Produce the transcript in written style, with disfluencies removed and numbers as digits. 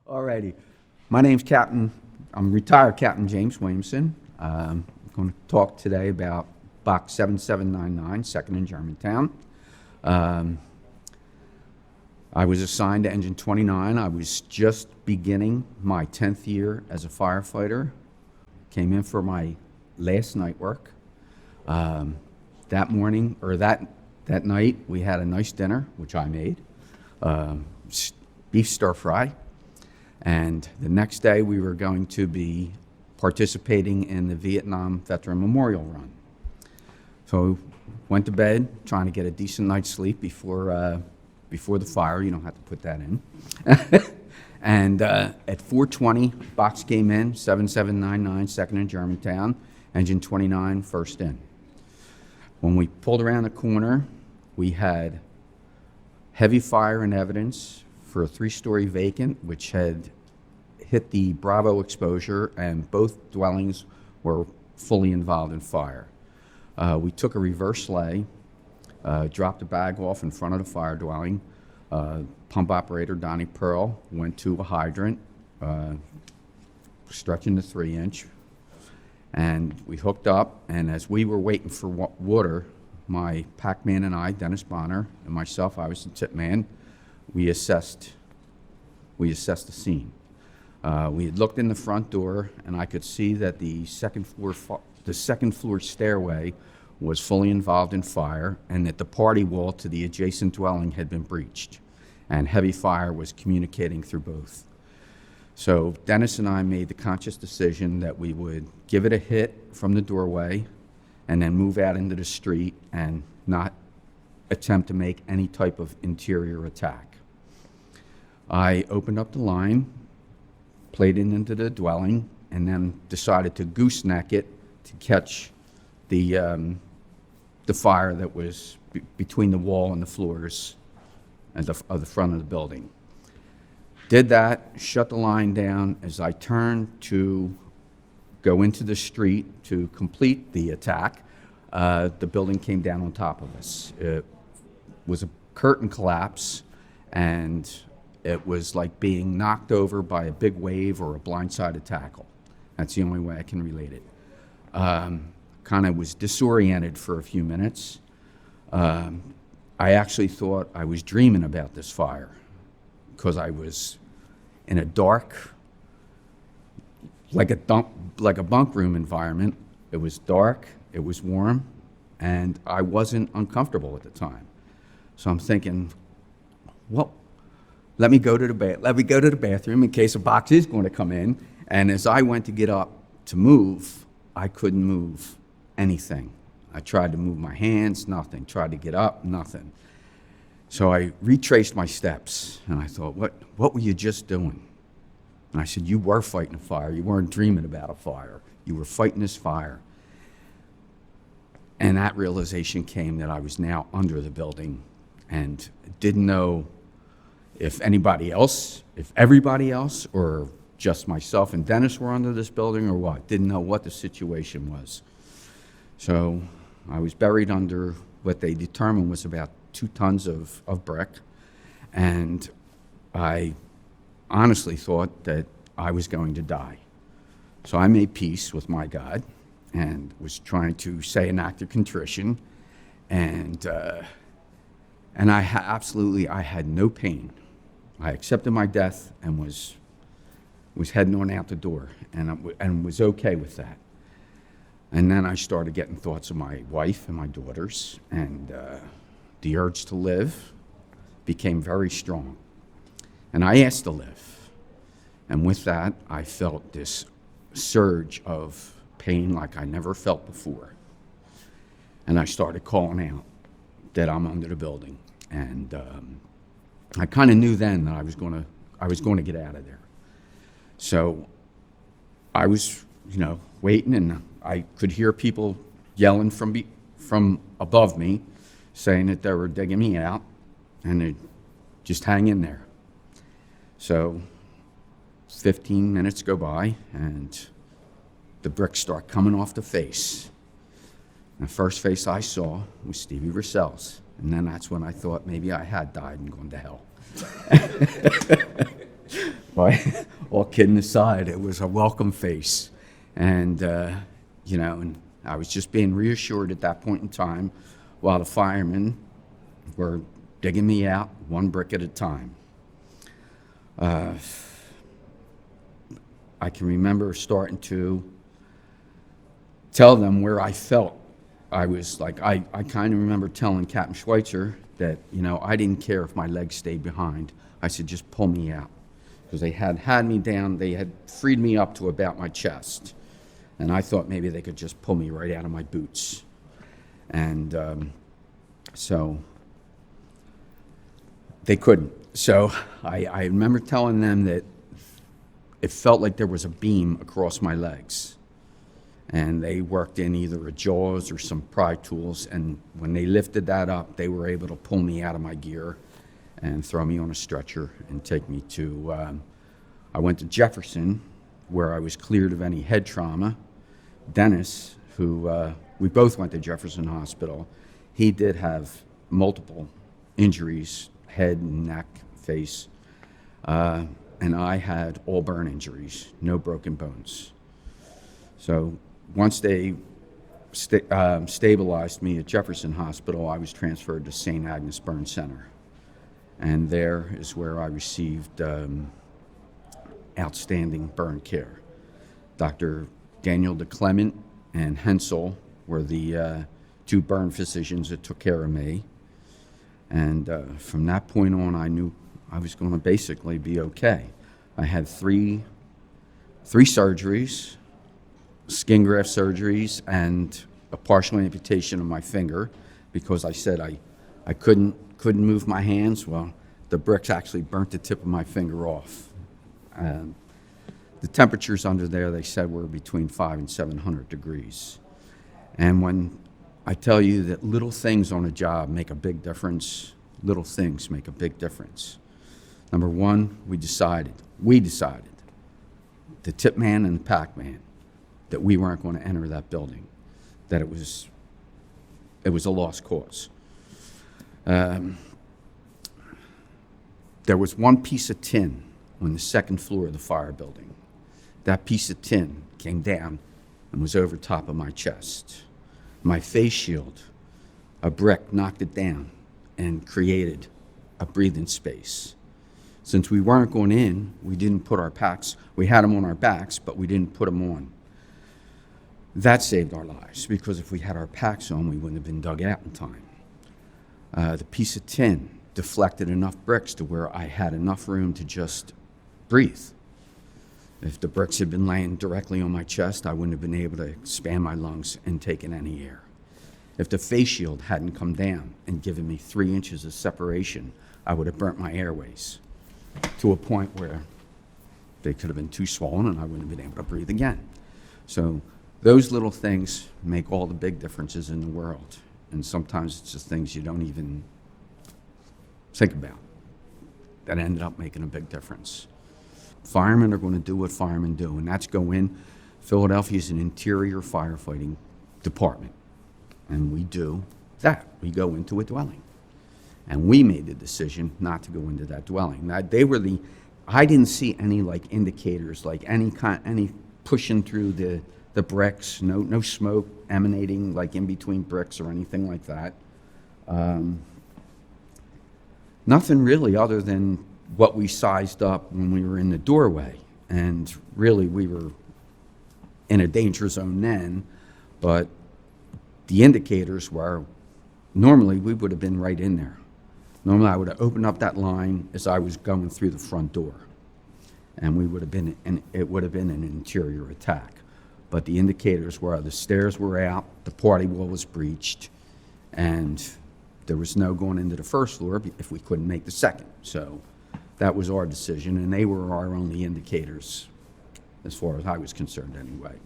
Alrighty, my name's I'm retired Captain James Williamson. I'm going to talk today about Box 7799, 2nd in Germantown. I was assigned to Engine 29. I was just beginning my 10th year as a firefighter. Came in for my last night work. That morning, or that night, we had a nice dinner, which I made, beef stir fry. And the next day, we were going to be participating in the Vietnam Veteran Memorial Run. So went to bed, trying to get a decent night's sleep before the fire. You don't have to put that in. And at 4:20, box came in, 7799, 2nd in Germantown, Engine 29, first in. When we pulled around the corner, we had heavy fire and evidence for a 3-story vacant, which had hit the Bravo exposure, and both dwellings were fully involved in fire. We took a reverse lay, dropped the bag off in front of the fire dwelling. Pump operator Donnie Pearl went to a hydrant, stretching the 3-inch, and we hooked up. And as we were waiting for water, my packman and I, Dennis Bonner, and myself, I was the tip man, we assessed the scene. We had looked in the front door, and I could see that the second floor stairway was fully involved in fire, and that the party wall to the adjacent dwelling had been breached, and heavy fire was communicating through both. So Dennis and I made the conscious decision that we would give it a hit from the doorway and then move out into the street and not attempt to make any type of interior attack. I opened up the line, played it into the dwelling, and then decided to gooseneck it to catch the fire that was between the wall and the floors of the front of the building. Did that, shut the line down. As I turned to go into the street to complete the attack, the building came down on top of us. It was a curtain collapse, and it was like being knocked over by a big wave or a blindsided tackle. That's the only way I can relate it. Kind of was disoriented for a few minutes. I actually thought I was dreaming about this fire because I was in a dark, like a bunk room environment. It was dark, it was warm, and I wasn't uncomfortable at the time. So I'm thinking, well, let me go to the bathroom in case a box is going to come in. And as I went to get up to move, I couldn't move anything. I tried to move my hands, nothing. Tried to get up, nothing. So I retraced my steps, and I thought, what were you just doing? And I said, you were fighting a fire. You weren't dreaming about a fire. You were fighting this fire. And that realization came that I was now under the building and didn't know if everybody else, or just myself and Dennis were under this building or what. Didn't know what the situation was. So I was buried under what they determined was about 2 tons of brick. And I honestly thought that I was going to die. So I made peace with my God and was trying to say an act of contrition. And I had no pain. I accepted my death and was heading on out the door, and was okay with that. And then I started getting thoughts of my wife and my daughters, and the urge to live became very strong. And I asked to live. And with that, I felt this surge of pain like I never felt before. And I started calling out that I'm under the building. And I kind of knew then that I was going to get out of there. So I was, waiting, and I could hear people yelling from above me, saying that they were digging me out, and they'd just hang in there. So 15 minutes go by, and the bricks start coming off the face. And the first face I saw was Stevie Russell's. And then that's when I thought maybe I had died and gone to hell. But all kidding aside, it was a welcome face. And, and I was just being reassured at that point in time while the firemen were digging me out one brick at a time. I can remember starting to tell them where I felt. I was like, I kind of remember telling Captain Schweitzer that, I didn't care if my legs stayed behind. I said, just pull me out. Because they had me down, they had freed me up to about my chest. And I thought maybe they could just pull me right out of my boots. And so they couldn't. So I remember telling them that it felt like there was a beam across my legs. And they worked in either a jaws or some pry tools, and when they lifted that up, they were able to pull me out of my gear and throw me on a stretcher and take me to, I went to Jefferson, where I was cleared of any head trauma. Dennis, who, we both went to Jefferson Hospital, he did have multiple injuries, head, neck, face, and I had all burn injuries, no broken bones. So once they stabilized me at Jefferson Hospital, I was transferred to St. Agnes Burn Center. And there is where I received outstanding burn care. Dr. Daniel DeClement and Hensel were the two burn physicians that took care of me. And from that point on, I knew I was going to basically be okay. I had three surgeries, skin graft surgeries, and a partial amputation of my finger because I said I couldn't move my hands. Well, the bricks actually burnt the tip of my finger off. The temperatures under there, they said, were between 500 and 700 degrees. And when I tell you that little things on a job make a big difference, little things make a big difference. Number one, we decided, the tip man and the pack man, that we weren't going to enter that building, that it was a lost cause. There was one piece of tin on the second floor of the fire building. That piece of tin came down and was over top of my chest. My face shield, a brick knocked it down and created a breathing space. Since we weren't going in, we didn't put our packs, we had them on our backs, but we didn't put them on. That saved our lives, because if we had our packs on, we wouldn't have been dug out in time. The piece of tin deflected enough bricks to where I had enough room to just breathe. If the bricks had been laying directly on my chest, I wouldn't have been able to expand my lungs and take in any air. If the face shield hadn't come down and given me 3 inches of separation, I would have burnt my airways to a point where they could have been too swollen and I wouldn't have been able to breathe again. So those little things make all the big differences in the world. And sometimes it's just things you don't even think about that ended up making a big difference. Firemen are going to do what firemen do, and that's go in. Philadelphia is an interior firefighting department, and we do that. We go into a dwelling. And we made the decision not to go into that dwelling. Now, I didn't see any indicators, any pushing through the bricks, no smoke emanating in between bricks or anything like that. Nothing really other than what we sized up when we were in the doorway. And really, we were in a danger zone then, but the indicators were, normally we would have been right in there. Normally I would have opened up that line as I was going through the front door, and it would have been an interior attack. But the indicators were the stairs were out, the party wall was breached, and there was no going into the first floor if we couldn't make the second. So that was our decision, and they were our only indicators as far as I was concerned anyway.